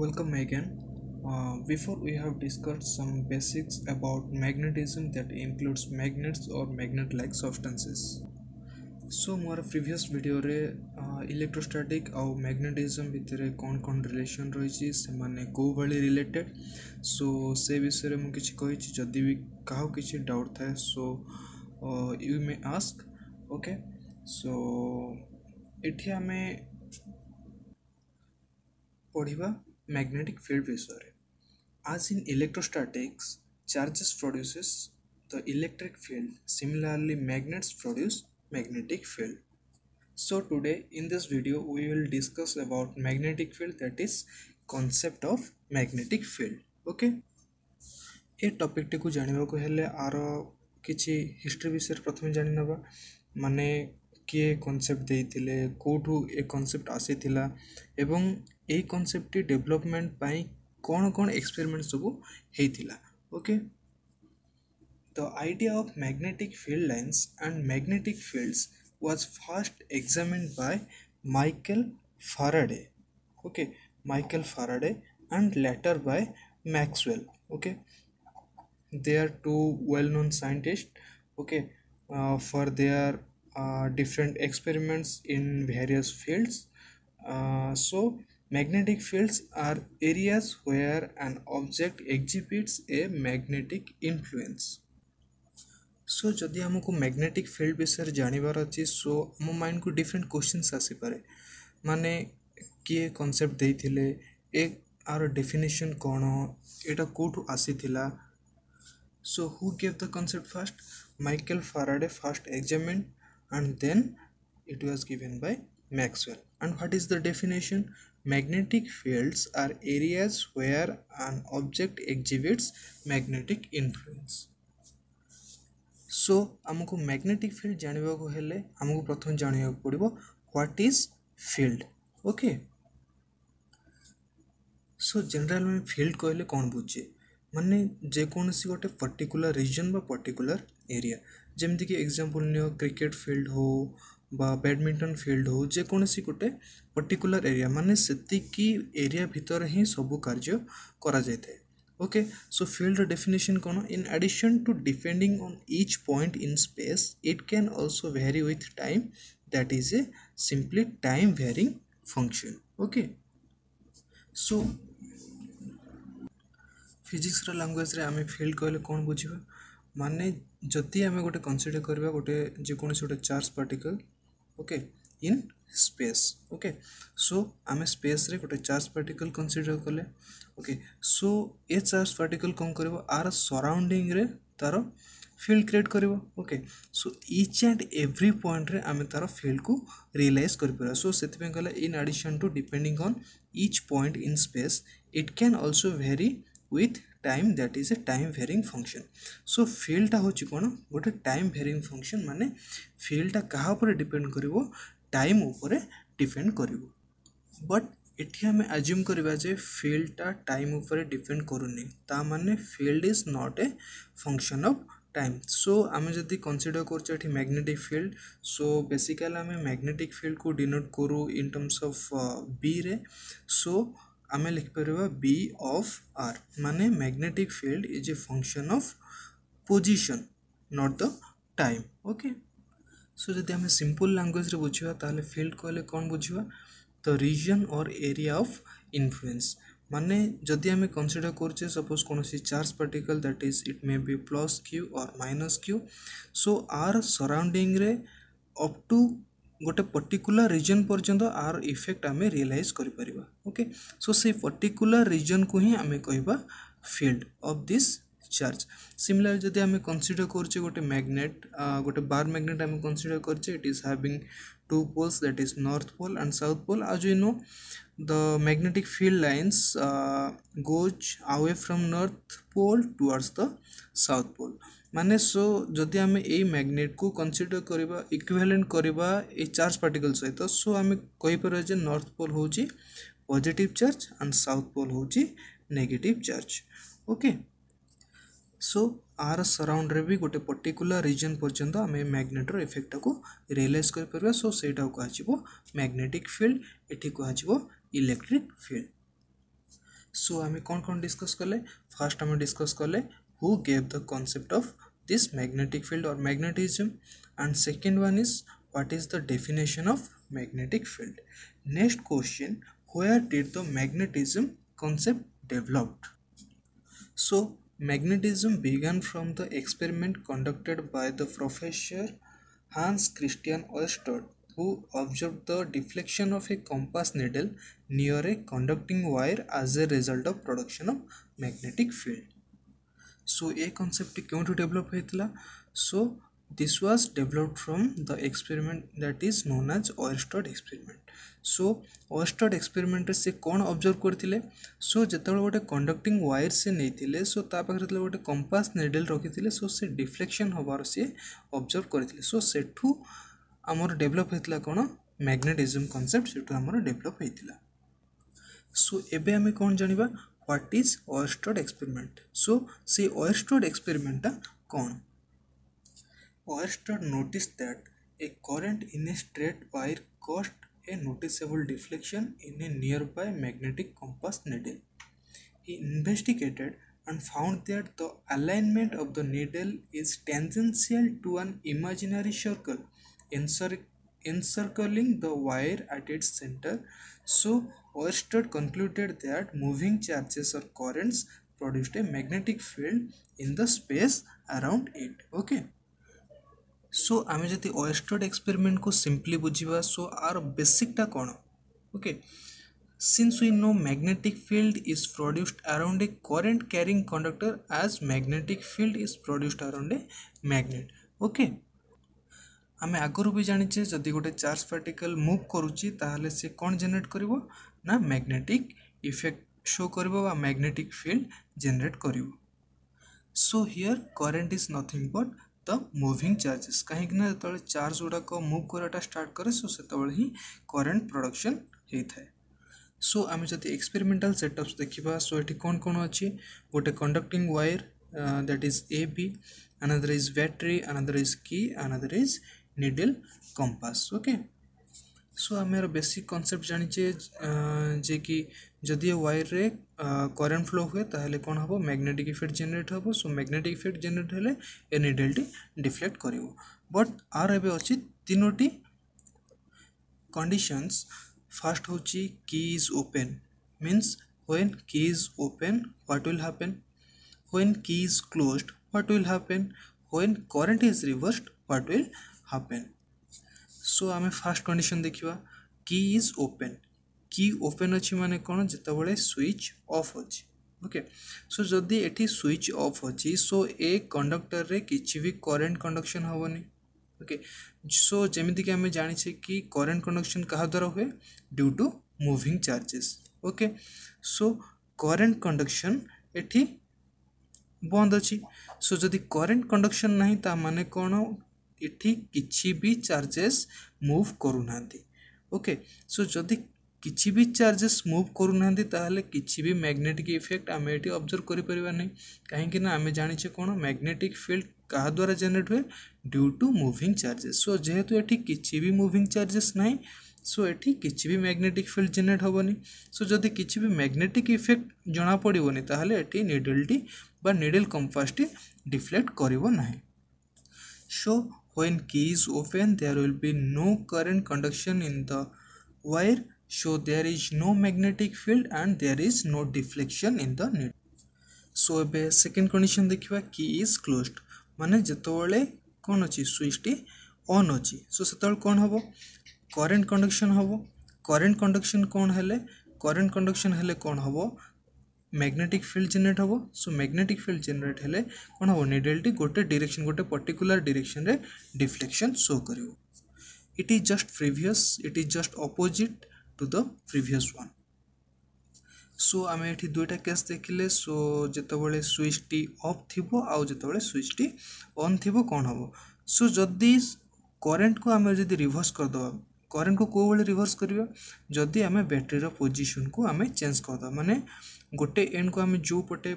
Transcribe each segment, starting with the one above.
Welcome again. Before we have discussed some basics about magnetism that includes magnets or magnet-like substances. So more previous video रे electrostatic और magnetism भितर कौन relation रही से माने को भली रिलेटेड सो से विषय रे मु किछि कहि जदि भी काहो किछि डाउट थाए सो यू मे आस्क ओके सो एठी हमें पढ़िबा magnetic field विषय as in electrostatics charges produces the electric field, similarly magnets produce magnetic field. So today in this video we will discuss about magnetic field, that is concept of magnetic field. Okay, A topic T को जानिबा को हेले are किछि history विषय प्रथम जानि नबा माने किए कॉन्सेप्ट देइतिले कोठू ए कॉन्सेप्ट आसीथिला एवं ए कॉन्सेप्ट टी डेवलपमेंट पाई कौन कौन एक्सपेरिमेंट सब हेइथिला. Okay, the idea of magnetic field lines and magnetic fields was first examined by Michael Faraday. Okay, Michael Faraday and later by Maxwell. Okay, they are two well-known scientists, okay, for their different experiments in various fields. So magnetic fields are areas where an object exhibits a magnetic influence. So जदि हमको magnetic field विषय जानिबार अछि सो हम mind को different questions आसी पारे माने किए concept देइथिले A R definition cone Etah kothu आसीथिला. So who gave the concept first? Michael Faraday first examined and then it was given by Maxwell. And what is the definition? Magnetic fields are areas where an object exhibits magnetic influence. So हमको magnetic field जानिबा को हेले हमको प्रथम जानिबा पड़िबो what is field. Okay, so general में field कहले कौन बुझे माने जेकोसी गोटे पर्टिकुलर रीजन बा पर्टिकुलर एरिया जेमती कि एग्जांपल नियो क्रिकेट फील्ड हो बा बैडमिंटन फील्ड हो जेकोसी गोटे पर्टिकुलर एरिया माने सेतिकी एरिया भितर ही सब कार्य करा जायते. ओके, सो फील्ड डेफिनेशन कोन in addition to depending on each point in space it can also vary with time, that is a simply time varying function. Okay, so physics language रे आमे field कहले कौन बुझिबा माने जति आमे गोटे consider करबा गोटे जेकोसी गोटे charge particle okay in space. Okay, so आमे स्पेस रे गोटे चार्ज पार्टिकल कंसीडर कले. ओके, सो ए चार्ज पार्टिकल कौन करबो आर सराउंडिंग रे तार फील्ड क्रिएट करबो. Okay, so each and every point रे आमे तार फील्ड को रियलाइज कर परबा. सो सेति पे कहले in addition to depending on each point in space it can also vary with time, that is a time varying function. So field टा होची कोन गोटे टाइम वेरिंग फंक्शन माने field टा कहा ऊपर डिपेंड करिवो टाइम ऊपर डिपेंड करिवो. बट एठी हमें अज्यूम करबा जे field टा टाइम ऊपर डिपेंड करूनी ता माने field is not a function of time. सो आमे जदि कंसीडर करछ एठी मैग्नेटिक फील्ड सो बेसिकली आमे मैग्नेटिक फील्ड को डिनोट करू इन टर्म्स ऑफ बी रे. सो आमे लिख परबा बी ऑफ आर माने magnetic field is a function of position not the time. Okay, so जदि आमे सिंपल लैंग्वेज रे बुझिबा ताले फील्ड कहले कोन बुझिबा the region or area of influence माने जदि आमे कंसीडर करछे सपोज कोनोसी charge particle that is it may be plus Q or minus Q. So आर सराउंडिंग रे अप टू गोटे पर्टिकुलर रीजन पर्यंत आर इफेक्ट आमे रियलाइज करि परिबा. ओके, सो से पर्टिकुलर रीजन को ही आमे कहबा field of this charge. Similar जदि आमे कंसीडर करछे गोटे मैग्नेट गोटे बार मैग्नेट आमे कंसीडर करछे it is having two poles that is north pole and south pole. as you know the magnetic field lines goes away from north pole towards the south pole माने सो जदि आमे a magnet को consider करबा equivalent करबा ए charge particle सहित सो आमे कहि परबा जे north pole होची positive charge and south pole होची नेगेटिव चार्ज. ओके, सो आर सराउंड रे भी गोटे पर्टिकुलर रीजन पर्यंत आमे मैग्नेट रो इफेक्ट को रियलाइज कर परबा. सो सेटा को आजिबो मैग्नेटिक फील्ड, एठी को आजिबो इलेक्ट्रिक फील्ड. सो आम कौन डिस्कस कले फास्ट आम डिस्कस कले who gave the concept of this magnetic field or magnetism, and second one is what is the definition of magnetic field. Next question, where did the magnetism concept developed? So magnetism began from the experiment conducted by the professor Hans Christian Ørsted, who observed the deflection of a compass needle near a conducting wire as a result of production of magnetic field. So a concept क्यों develop होता? So this was developed from the experiment that is known as Ørsted experiment. So Ørsted experiment से कौन observe करथिले? So जेतबेले गोटे conducting wire से नैथिले सो ता पाखरे तले गोटे कंपास निडल रखिथिले सो से डिफ्लेक्शन होबार से ऑब्जर्व करथिले. सो सेठू हमर डेवलप होइतला कोन मैग्नेटिज्म कांसेप्ट सेठू हमर डेवलप होइतला. सो एबे हमें कौन जानिबा what is Ørsted experiment. So see Ørsted experiment कौन? Ørsted noticed that a current in a straight wire caused a noticeable deflection in a nearby magnetic compass needle. He investigated and found that the alignment of the needle is tangential to an imaginary circle encircling the wire at its center. So Ørsted concluded that moving charges or currents produced a magnetic field in the space around it. Okay. So आमे जति Ørsted experiment को simply बुझिबा so are basic टा कोन? Okay. Since we know magnetic field is produced around a current carrying conductor as magnetic field is produced around a magnet. Okay. आमे आगरू भी जानिछे जदि गोटे charge particle move करूची ताहले से कौन जनरेट करिवो ना मैग्नेटिक इफेक्ट शो करिवो बा मैग्नेटिक फील्ड जनरेट करिवो. So here current is nothing but the moving charges कहीं ना जतबेले चार्ज गुड़ाक मूव कराटा स्टार्ट करे सो सेतबेले ही करंट प्रोडक्शन होता है. सो आमे जदि एक्सपेरिमेंटल सेटअप्स देखिबा सो एठी कौन अछि गोटे conducting wire that is A B, another is battery, another is key, another is needle compass. Okay. So आम बेसिक कॉन्सेप्ट जानिचे जे कि जदि वायर रे करंट फ्लो हुए ताहले कौन हम मैग्नेटिक इफेक्ट जनरेट हम. सो मैग्नेटिक इफेक्ट जनरेट हेले ए निडल टी डिफ्लेक्ट करिवो. बट आर एबे अछि तीनोटी कंडीशंस. फर्स्ट होची key is open means when key is open what will happen, when key is closed what will happen, when current is reversed what will happen. So आमे first condition देखिबा की is open. की open अछि माने कोन जेतबेले switch off अछि. Okay. So जदि एठी switch off अछि सो ए कंडक्टर रे किछि भी करंट कंडक्शन होबनी. ओके. सो जेमिति कि आमे जानि छै कि करंट कंडक्शन कहा द्वारा हुए due to moving charges. Okay. So current conduction एठी बंद अछि. सो जदि करंट कंडक्शन नाही ता माने कोन इठी किछि भी चार्जेस मूव करू नांती. ओके. सो जदि किछि भी चार्जेस मूव करू नांती ताहले किछि भी मैग्नेटिक इफेक्ट आमे एठी ऑब्जर्व करि परिबा नै. काहे कि ना आमे जानि छै कोन मैग्नेटिक फील्ड कहा द्वारा जनरेट हुए ड्यू टू मूविंग चार्जेस. सो जेहेतु एठी किछि भी मूविंग चार्जेस नाही सो एठी किछि भी मैग्नेटिक फील्ड जनरेट होबनी. सो जदि किछि भी मैग्नेटिक इफेक्ट जणा पड़िबोनी ताहले एठी निडल टी बा निडल कंपास टी डिफ्लेक्ट करिवो नाही. सो when key is open there will be no current conduction in the wire, so there is no magnetic field and there is no deflection in the needle. So ଏବେ second condition देखिबा key is closed माने जेतबेले कोन अछि switch T on अछि सो सेतबेले कोन हबो current conduction हबो. Current conduction कोन हेले current conduction हेले कोन हबो मैग्नेटिक फील्ड जनरेट हम. सो मैग्नेटिक फील्ड जनरेट हेले कौन हम निडल टी गोटे डायरेक्शन गोटे पर्टिकुलर डायरेक्शन रे डिफ्लेक्शन शो करिवो. It is just previous, it is just opposite to the previous one. So आम एठी दुईटा केस देखिले. सो जेतबेले स्विच टी ऑफ थिबो आउ जेतबेले स्विच टी ऑन थिबो कौन हम. सो जदि करंट को आम जदि रिवर्स कर दबा करंट को को बेले रिवर्स करिवो जदि आम बैटरी रो पोजीशन को आम चेंज कर दबा माने गोटे एंड को आम जो पटे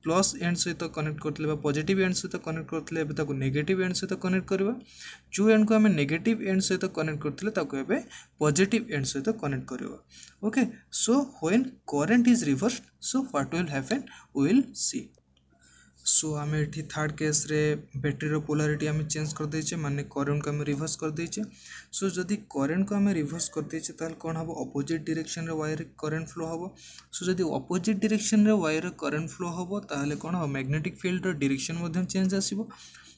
प्लस एंड सहित कनेक्ट करते पॉजिटिव एंड सहित कनेक्ट करते नेगेटिव एंड सहित कनेक्ट करवा जो एंड को आम नेगेटिव एंड सहित कनेक्ट करते पॉजिटिव एंड सहित कनेक्ट करवा okay so when current is reverse so what will happen we will see so आम ये थर्ड केस रे बैटेरी पोलारिटी आम चेंज कर देचे माने करंट को आम रिवर्स कर देचे सो जदि करंट को आम रिवर्स कर देचे ताल कौन हम अपोजिट डायरेक्शन रे वायर करंट फ्लो हम सो जदि अपोजिट डायरेक्शन रे वायर करंट फ्लो हम ताहले कौन हम मैग्नेटिक फील्ड रो डायरेक्शन मध्यम चेंज आसीबो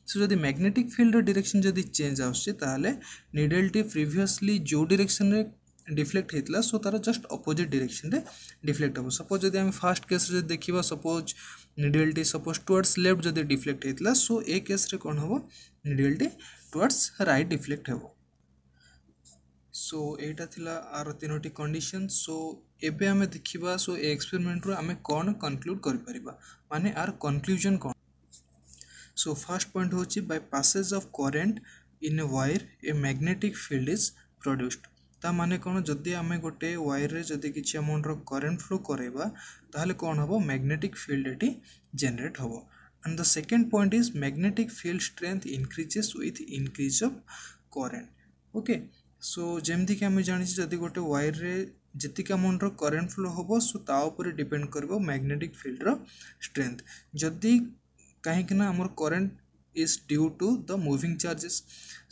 सो जदि मैग्नेटिक फील्ड रो डायरेक्शन जदि चेंज आउछि ताहले नीडल टी प्रीवियसली जो डायरेक्शन रे डिफ्लेक्ट होता सो तार जस्ट अपोजिट डायरेक्शन रे डिफ्लेक्ट हम सपोज जदि आम फर्स्ट केस रे देखिबा suppose needle T suppose towards left जदि डिफ्लेक्ट होता सो ए केस रे कौन हम needle T towards right deflect हम सो एटा थिला आर तीनोटी कंडीशन सो एबे आमे देखिबा सो ए एक्सपेरिमेंट रो आमे कोन कंक्लूड करि परिबा माने आर कंक्लूजन कोन सो फर्स्ट पॉइंट होची by passage of current in a wire a magnetic field is produced ता माने कोन जदि आमे गोटे वायर रे जदि किछि अमाउंट रो करंट फ्लो करेबा ताहले कोन हबो मैग्नेटिक फील्ड एटी जनरेट हबो and the second point is magnetic field strength increases with increase of current okay so जेमती कि आमे जानि जदि गोटे वायर रे जतिक अमाउंट रो करंट फ्लो हबो सो ता ऊपर डिपेंड करबो मैग्नेटिक फील्ड रो स्ट्रेंथ जदि कहीं ना हमर current is due to the moving charges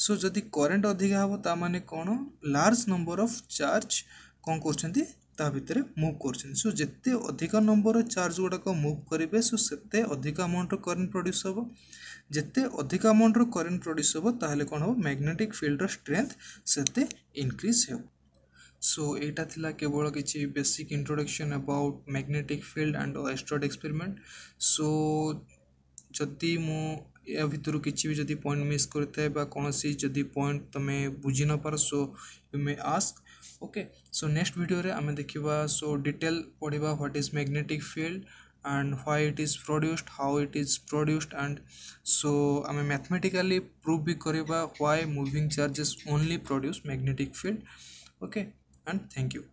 so जदि करंट अधिका हम ता माने कौन लार्ज नंबर ऑफ चार्ज कौन करछंती ता भितर मूव करछन सो जत्ते अधिक नंबर चार्ज गुड़ाक मूव करेंगे सो सेते अधिक अमाउंट करंट प्रोड्यूस हम जिते अधिक अमाउंट करंट प्रोड्यूस हम ताहले कौन हम मैग्नेटिक फील्ड स्ट्रेंथ सेते इंक्रीज हो सो एटा थिला केवल किछि basic introduction about magnetic field and asteroid experiment so जदि मु या भितर किसी भी जदि पॉइंट मिस करता है बा कोनोसी जदि पॉइंट तमे बुझी न पार so you may ask okay so next video रे आमे देखिबा सो डिटेल पढ़िबा what is magnetic field and why it is produced how it is produced and so आमे मैथमेटिकली प्रूव भी करिबा why moving charges only produce magnetic field okay and thank you